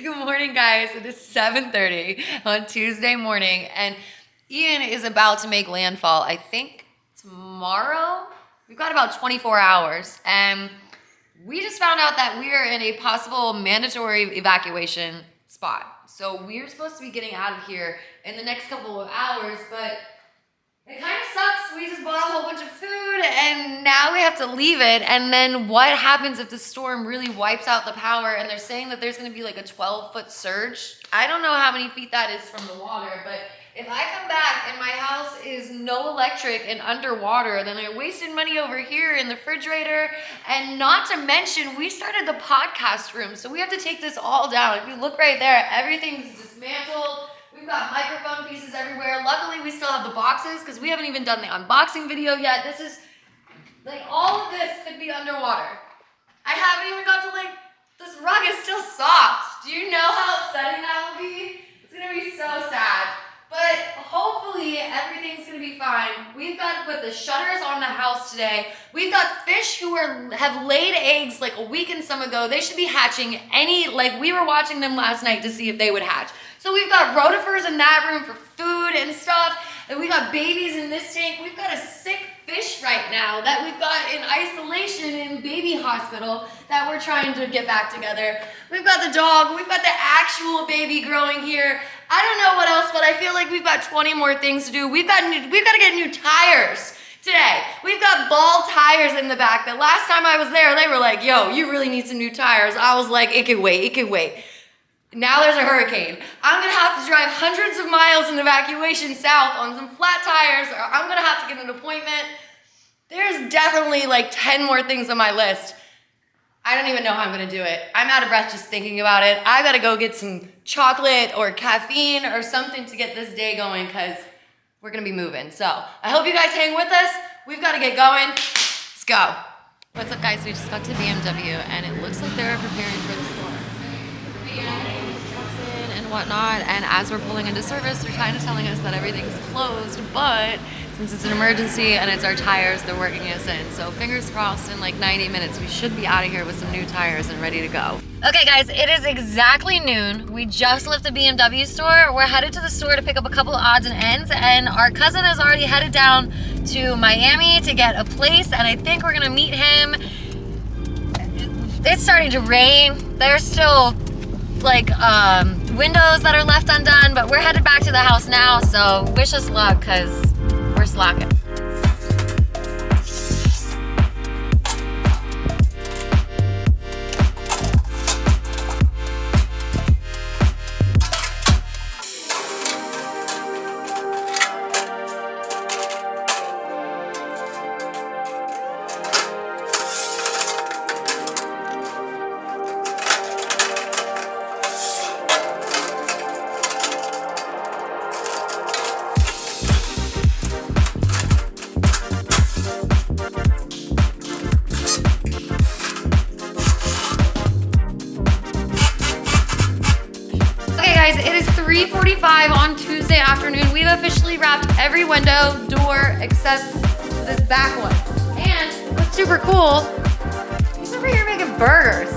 Good morning, guys. It is 7:30 on Tuesday morning, and Ian is about to make landfall, I think, tomorrow. We've got about 24 hours, and we just found out that we are in a possible mandatory evacuation spot. So we're supposed to be getting out of here in the next couple of hours, but it kind of sucks. We just bought a whole bunch of food and now we have to leave it. And then what happens if the storm really wipes out the power? And they're saying that there's going to be like a 12-foot surge. I don't know how many feet that is from the water, but if I come back and my house is no electric and underwater, then I wasted money over here in the refrigerator. And not to mention, we started the podcast room, so we have to take this all down. If you look right there, everything's dismantled. We've got microphone pieces everywhere. Luckily, we still have the boxes because we haven't even done the unboxing video yet. This is, like, all of this could be underwater. I haven't even got to, like, this rug is still soft. Do you know how upsetting that will be? It's gonna be so sad. But hopefully everything's gonna be fine. We've got to put the shutters on the house today. We've got fish who have laid eggs like a week and some ago. They should be hatching we were watching them last night to see if they would hatch. So we've got rotifers in that room for food and stuff. And we got babies in this tank. We've got a sick fish right now that we've got in isolation in baby hospital that we're trying to get back together. We've got the dog. We've got the actual baby growing here. I don't know what else, but I feel like we've got 20 more things to do. We've got to get new tires today. We've got ball tires in the back. The last time I was there, they were like, yo, you really need some new tires. I was like, it could wait, it could wait. Now there's a hurricane. I'm gonna have to drive hundreds of miles in evacuation south on some flat tires, or I'm gonna have to get an appointment. There's definitely like 10 more things on my list. I don't even know how I'm gonna do it. I'm out of breath just thinking about it. I gotta go get some chocolate or caffeine or something to get this day going because we're gonna be moving. So I hope you guys hang with us. We've gotta get going. Let's go. What's up, guys? We just got to BMW and it looks like they're preparing for the storm. And whatnot, and as we're pulling into service, they're kind of telling us that everything's closed, but since it's an emergency and it's our tires, they're working us in. So fingers crossed, in like 90 minutes, we should be out of here with some new tires and ready to go. Okay, guys, it is exactly noon. We just left the BMW store. We're headed to the store to pick up a couple of odds and ends, and our cousin has already headed down to Miami to get a place, and I think we're gonna meet him. It's starting to rain. There's still like windows that are left undone, but we're headed back to the house now, so wish us luck because we're slacking. It is 3:45 on Tuesday afternoon. We've officially wrapped every window, door, except this back one. And what's super cool, he's over here making burgers.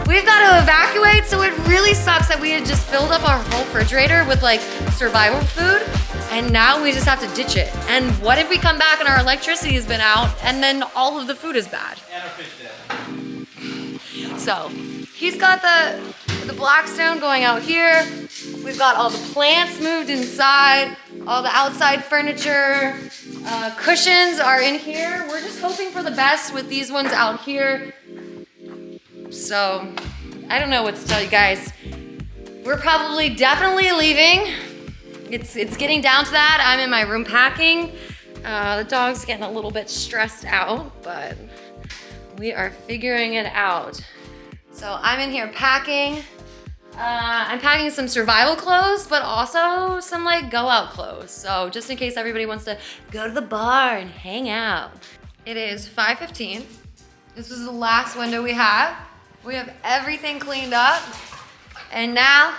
We've got to evacuate, so it really sucks that we had just filled up our whole refrigerator with like survival food, and now we just have to ditch it. And what if we come back and our electricity has been out, and then all of the food is bad? And our fish dead. So he's got the Blackstone going out here. We've got all the plants moved inside, all the outside furniture, cushions are in here. We're just hoping for the best with these ones out here. So I don't know what to tell you guys. We're probably definitely leaving. It's getting down to that. I'm in my room packing. The dog's getting a little bit stressed out, but we are figuring it out. So I'm in here packing. I'm packing some survival clothes, but also some like go out clothes. So just in case everybody wants to go to the bar and hang out. It is 5:15. This was the last window we have. We have everything cleaned up. And now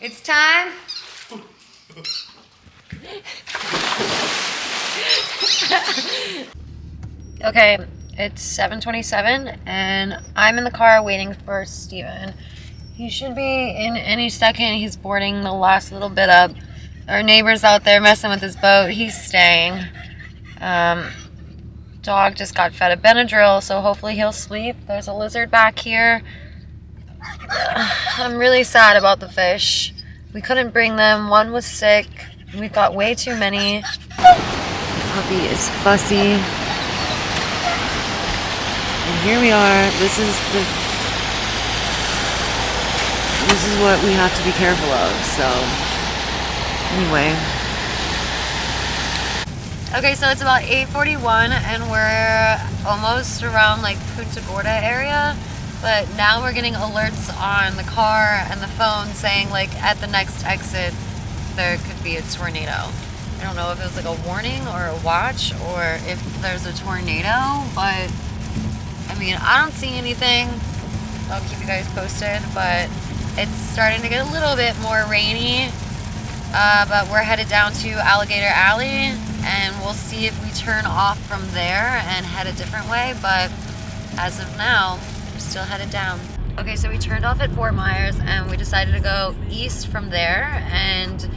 it's time. Okay, it's 7:27 and I'm in the car waiting for Steven. He should be in any second. He's boarding the last little bit up. Our neighbor's out there messing with his boat. He's staying. Dog just got fed a Benadryl, so hopefully he'll sleep. There's a lizard back here. I'm really sad about the fish. We couldn't bring them. One was sick. We've got way too many. The puppy is fussy. And here we are. This is what we have to be careful of. So anyway. Okay, so it's about 8:41 and we're almost around like Punta Gorda area. But now we're getting alerts on the car and the phone saying like at the next exit there could be a tornado. I don't know if it was like a warning or a watch or if there's a tornado, but I mean, I don't see anything. I'll keep you guys posted, but it's starting to get a little bit more rainy. But we're headed down to Alligator Alley and we'll see if we turn off from there and head a different way. But as of now, we're still headed down. Okay, so we turned off at Fort Myers and we decided to go east from there. And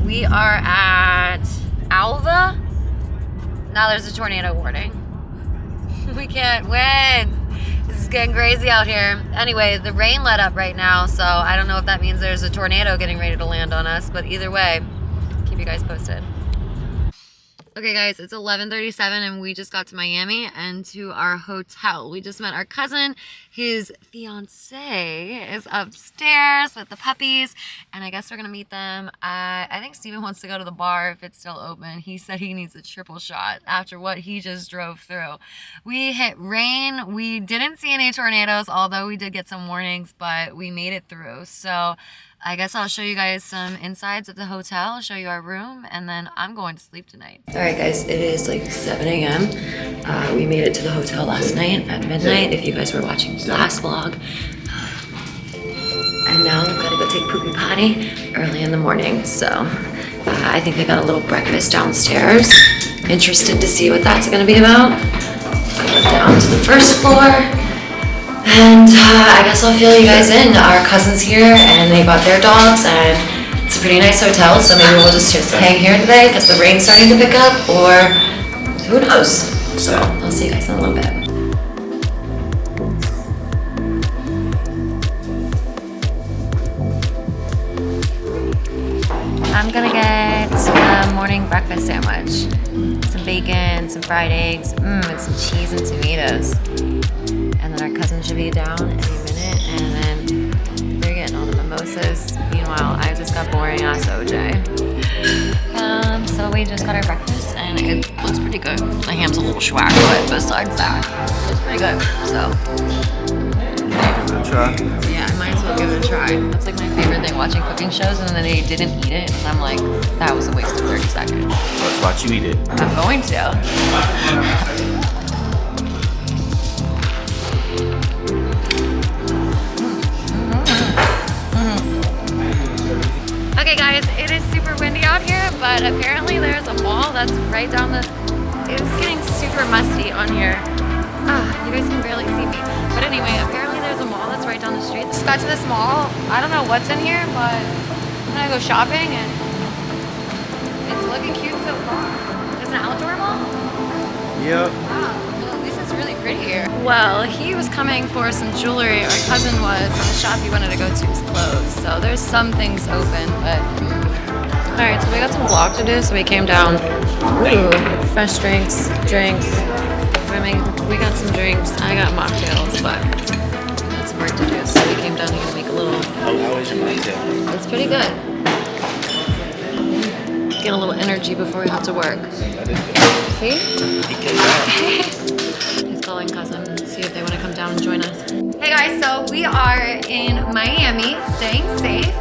we are at Alva. Now there's a tornado warning. We can't win. This is getting crazy out here. Anyway, the rain let up right now, so I don't know if that means there's a tornado getting ready to land on us, but either way, keep you guys posted. Okay guys, it's 11:37 and we just got to Miami and to our hotel. We just met our cousin. His fiance is upstairs with the puppies and I guess we're gonna meet them. I think Steven wants to go to the bar if it's still open. He said he needs a triple shot after what he just drove through. We hit rain. We didn't see any tornadoes, although we did get some warnings, but we made it through. So I guess I'll show you guys some insides of the hotel, I'll show you our room, and then I'm going to sleep tonight. All right, guys, it is like 7 a.m. We made it to the hotel last night at midnight, if you guys were watching the last vlog. And now we've got to go take poopy potty early in the morning. So I think they got a little breakfast downstairs. Interested to see what that's going to be about. Go down to the first floor. And I guess I'll fill you guys in. Our cousin's here and they brought their dogs and it's a pretty nice hotel, so maybe we'll just hang here today because the rain's starting to pick up, or who knows. So I'll see you guys in a little bit. I'm gonna get a morning breakfast sandwich. Some bacon, some fried eggs, and some cheese and tomatoes. And then our cousin should be down any minute, and then they're getting all the mimosas. Meanwhile, I just got boring ass OJ. So we just got our breakfast, and it looks pretty good. My ham's a little schwack, but besides that, it's pretty good. So Give it a try. yeah, I might as well give it a try. That's like my favorite thing, watching cooking shows, and then they didn't eat it, and I'm like, that was a waste of 30 seconds. Let's watch you eat it. I'm going to. Okay guys, it is super windy out here, but apparently there's a mall that's right down the... It's getting super musty on here. You guys can barely see me. But anyway, apparently there's a mall that's right down the street. Just got to this mall. I don't know what's in here, but I'm gonna go shopping and it's looking cute so far. It's an outdoor mall? Yep. Wow, well, at least it's really pretty here. Well, he was coming for some jewelry, our cousin was, and the shop he wanted to go to is closed. So there's some things open, but... Alright, so we got some vlog to do, so we came down. Ooh, fresh drinks. We got some drinks. I got mocktails, but we got some work to do, so we came down here to make a little... How was your mocktail? It's pretty good. Get a little energy before we have to work. See? He's calling cousin, see if they want to come down and join us. Hey guys, so we are in Miami, staying safe,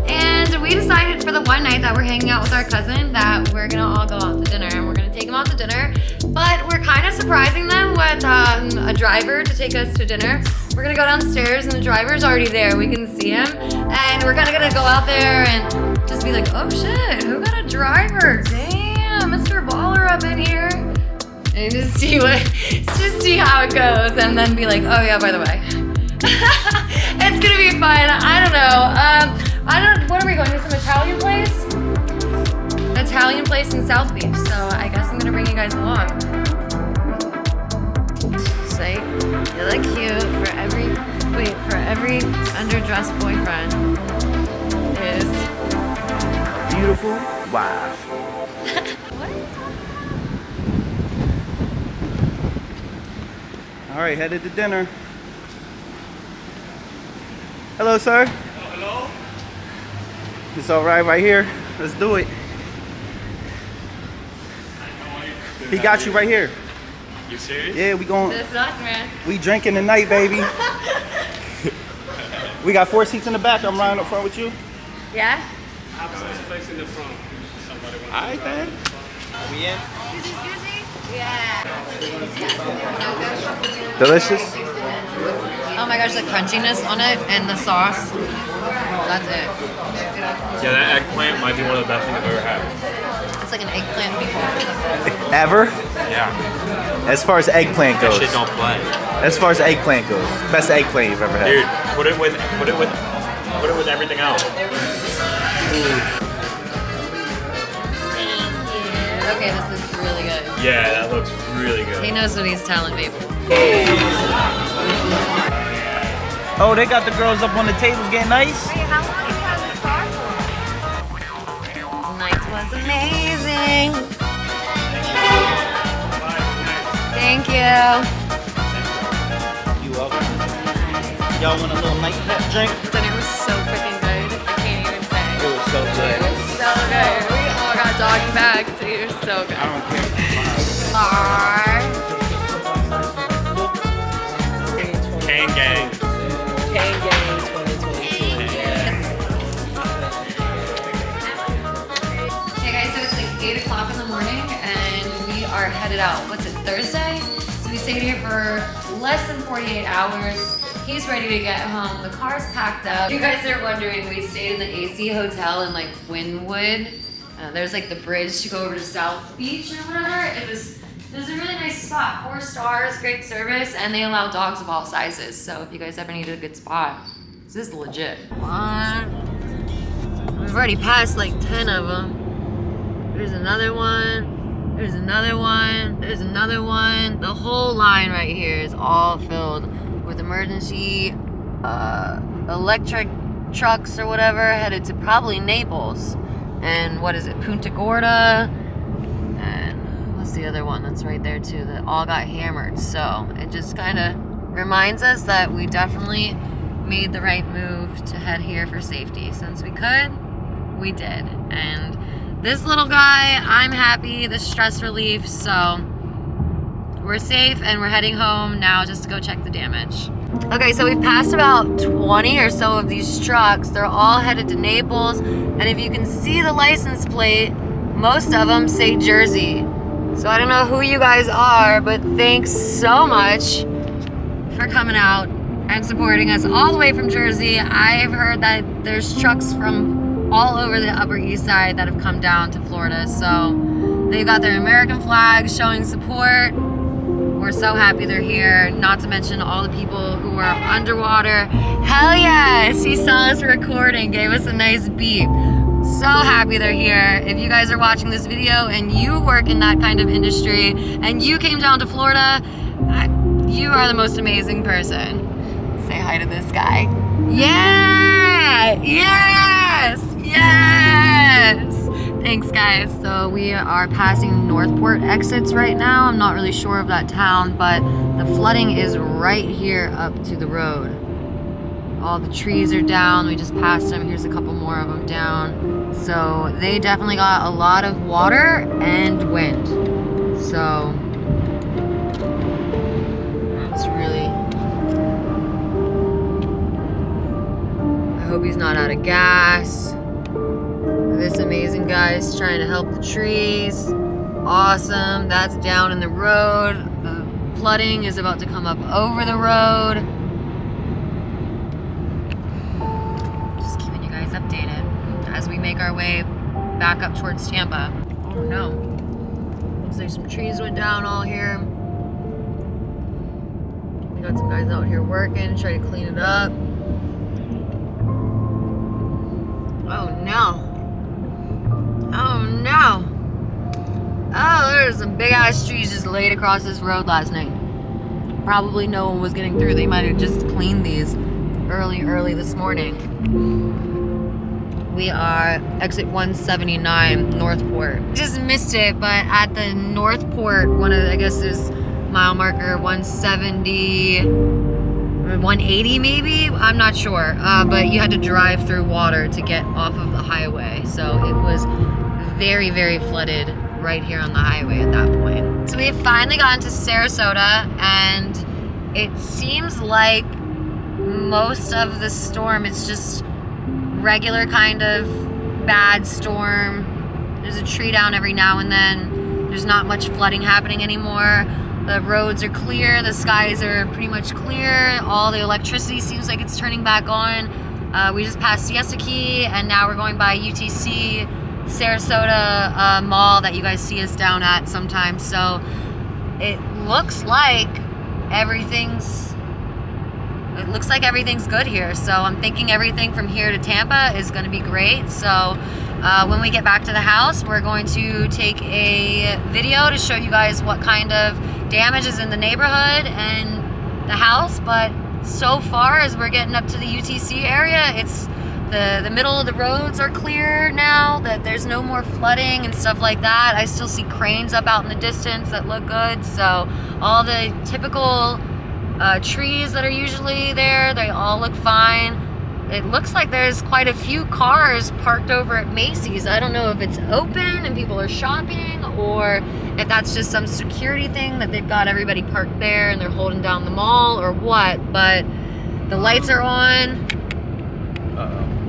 and we decided for the one night that we're hanging out with our cousin that we're gonna all go out to dinner, and we're gonna take them out to dinner, but we're kind of surprising them with a driver to take us to dinner. We're gonna go downstairs and the driver's already there, we can see him, and we're gonna go out there and just be like, oh shit, who got a driver? Damn, Mr. Baller up in here. And just see how it goes, and then be like, oh yeah, by the way, It's gonna be fun. I don't know. What are we going to? Some Italian place? Italian place in South Beach. So I guess I'm gonna bring you guys along. See, you look cute for every underdressed boyfriend is Beautiful wife. what? All right, headed to dinner. Hello, sir. Hello? It's all right here. Let's do it. He got you right here. You serious? Yeah, we going. This nuts, man. We drinking tonight, baby. We got 4 seats in the back. I'm riding up front with you. Yeah? I have a place in the front. Somebody wants All right, then. Are we in? Yeah. Delicious. Oh my gosh, the crunchiness on it and the sauce. That's it. Yeah, that eggplant might be one of the best things I've ever had. It's like an eggplant meatball. Ever? Yeah. As far as eggplant That goes. shit don't play. As far as eggplant goes, best eggplant you've ever had. Dude, put it with everything else. Okay, this is really good. Yeah, that looks really good. He knows what he's telling me. Oh, they got the girls up on the tables getting nice. Wait, how long have you had this car for? Night was amazing. Thank you. You welcome. Y'all want a little nightcap drink? Dinner was so freaking good. I can't even say. It was so good. It was so good. We all got doggy bags, so you're so good. I don't care. Kane gang. Hey guys, so it's like 8 o'clock in the morning and we are headed out. What's it, Thursday? So we stayed here for less than 48 hours. He's ready to get home. The car's packed up. You guys are wondering, we stayed in the AC hotel in like Wynwood. There's like the bridge to go over to South Beach or whatever. It was a really nice spot. 4 stars, great service, and they allow dogs of all sizes. So if you guys ever need a good spot, this is legit. We've already passed like 10 of them. There's another one. There's another one. There's another one. The whole line right here is all filled with emergency electric trucks or whatever headed to probably Naples. And what is it? Punta Gorda. And what's the other one that's right there too that all got hammered. So it just kind of reminds us that we definitely made the right move to head here for safety. Since we could, we did. And this little guy, I'm happy, the stress relief. So we're safe and we're heading home now just to go check the damage. Okay, so we've passed about 20 or so of these trucks. They're all headed to Naples. And if you can see the license plate, most of them say Jersey. So I don't know who you guys are, but thanks so much for coming out and supporting us all the way from Jersey. I've heard that there's trucks from all over the Upper East Side that have come down to Florida. So they've got their American flags showing support. We're so happy they're here, not to mention all the people who are underwater. Hell yes, he saw us recording, gave us a nice beep. So happy they're here. If you guys are watching this video and you work in that kind of industry and you came down to Florida, you are the most amazing person. Say hi to this guy. Yeah! Yes! Yes! Thanks guys. So we are passing Northport exits right now. I'm not really sure of that town, but the flooding is right here up to the road. All the trees are down. We just passed them. Here's a couple more of them down. So they definitely got a lot of water and wind. So it's really, I hope he's not out of gas. This amazing guy is trying to help the trees. Awesome. That's down in the road. The flooding is about to come up over the road. Just keeping you guys updated as we make our way back up towards Tampa. Oh no. Looks like some trees went down all here. We got some guys out here working, trying to clean it up. Oh no. Oh no. Oh, there's some big ass trees just laid across this road last night. Probably no one was getting through. They might have just cleaned these early this morning. We are exit 179 Northport. Just missed it, but at the Northport, I guess is mile marker 170, 180 maybe? I'm not sure. But you had to drive through water to get off of the highway. So it was very, very flooded right here on the highway at that point. So we've finally gotten to Sarasota, and it seems like most of the storm is just regular kind of bad storm. There's a tree down every now and then. There's not much flooding happening anymore. The roads are clear. The skies are pretty much clear. All the electricity seems like it's turning back on. We just passed Siesta Key, and now we're going by UTC, Sarasota mall that you guys see us down at sometimes. So it looks like everything's good here. So I'm thinking everything from here to Tampa is going to be great. So when we get back to the house, we're going to take a video to show you guys what kind of damage is in the neighborhood and the house. But so far, as we're getting up to the UTC area, it's the middle of the roads are clear now, that there's no more flooding and stuff like that. I still see cranes up out in the distance that look good. So all the typical trees that are usually there, they all look fine. It looks like there's quite a few cars parked over at Macy's. I don't know if it's open and people are shopping, or if that's just some security thing that they've got everybody parked there and they're holding down the mall or what. But the lights are on.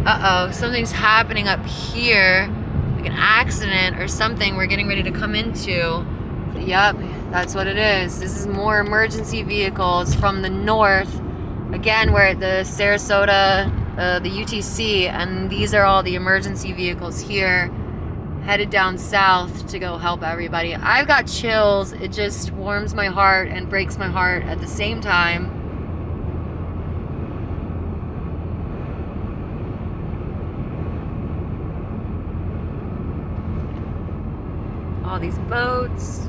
Uh-oh, something's happening up here, like an accident or something we're getting ready to come into. Yep, that's what it is. This is more emergency vehicles from the north. Again, we're at the Sarasota, the UTC, and these are all the emergency vehicles here, headed down south to go help everybody. I've got chills. It just warms my heart and breaks my heart at the same time. All these boats,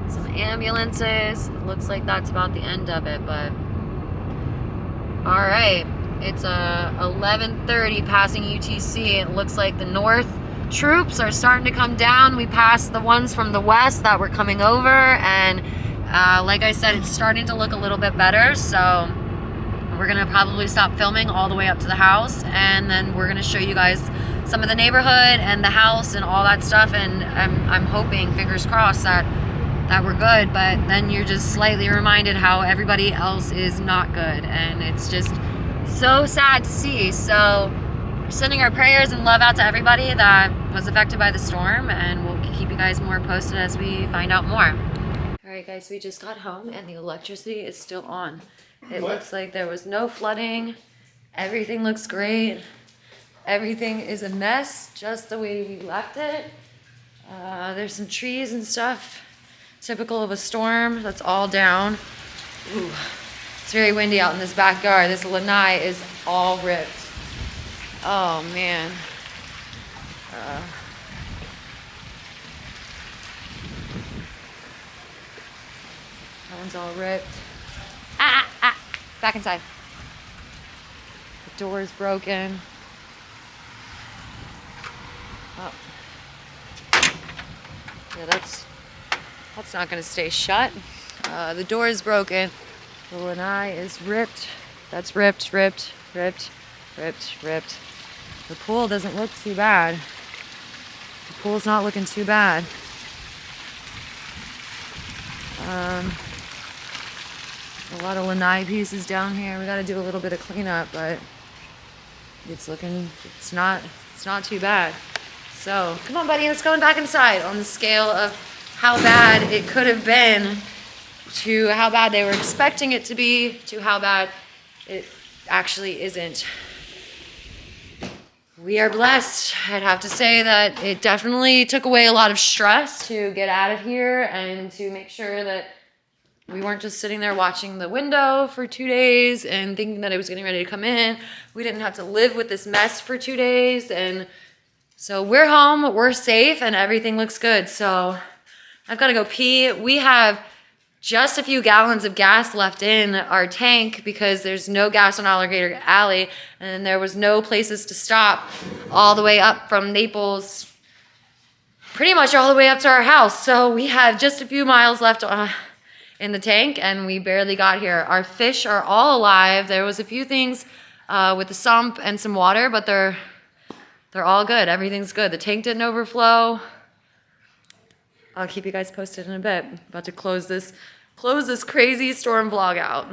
some ambulances. It looks like that's about the end of it, but all right, it's 11:30 passing UTC. It looks like the north troops are starting to come down. We passed the ones from the west that were coming over, and like I said, it's starting to look a little bit better. So we're gonna probably stop filming all the way up to the house, and then we're gonna show you guys some of the neighborhood and the house and all that stuff. And I'm hoping, fingers crossed, that we're good. But then you're just slightly reminded how everybody else is not good, and it's just so sad to see. So we're sending our prayers and love out to everybody that was affected by the storm, and we'll keep you guys more posted as we find out more. All right, guys, we just got home and the electricity is still on. It looks like there was no flooding. Everything looks great. Everything is a mess, just the way we left it. There's some trees and stuff, typical of a storm. That's all down. Ooh, it's very windy out in this backyard. This lanai is all ripped. Oh man. That one's all ripped. Back inside. The door is broken. Oh. Yeah, that's not gonna stay shut. The door is broken. The lanai is ripped. That's ripped. The pool doesn't look too bad. The pool's not looking too bad. A lot of lanai pieces down here. We gotta do a little bit of cleanup, but it's not too bad. So come on, buddy, let's go back inside. On the scale of how bad it could have been to how bad they were expecting it to be to how bad it actually isn't. We are blessed. I'd have to say that it definitely took away a lot of stress to get out of here and to make sure that We weren't just sitting there watching the window for 2 days and thinking that it was getting ready to come in. We didn't have to live with this mess for 2 days. And so we're home, we're safe, and everything looks good. So I've got to go pee. We have just a few gallons of gas left in our tank because there's no gas on Alligator Alley, and there was no places to stop all the way up from Naples, pretty much all the way up to our house. So we have just a few miles left in the tank, and we barely got here. Our fish are all alive. There was a few things with the sump and some water, but they're all good. Everything's good. The tank didn't overflow. I'll keep you guys posted in a bit. About to close this crazy storm vlog out.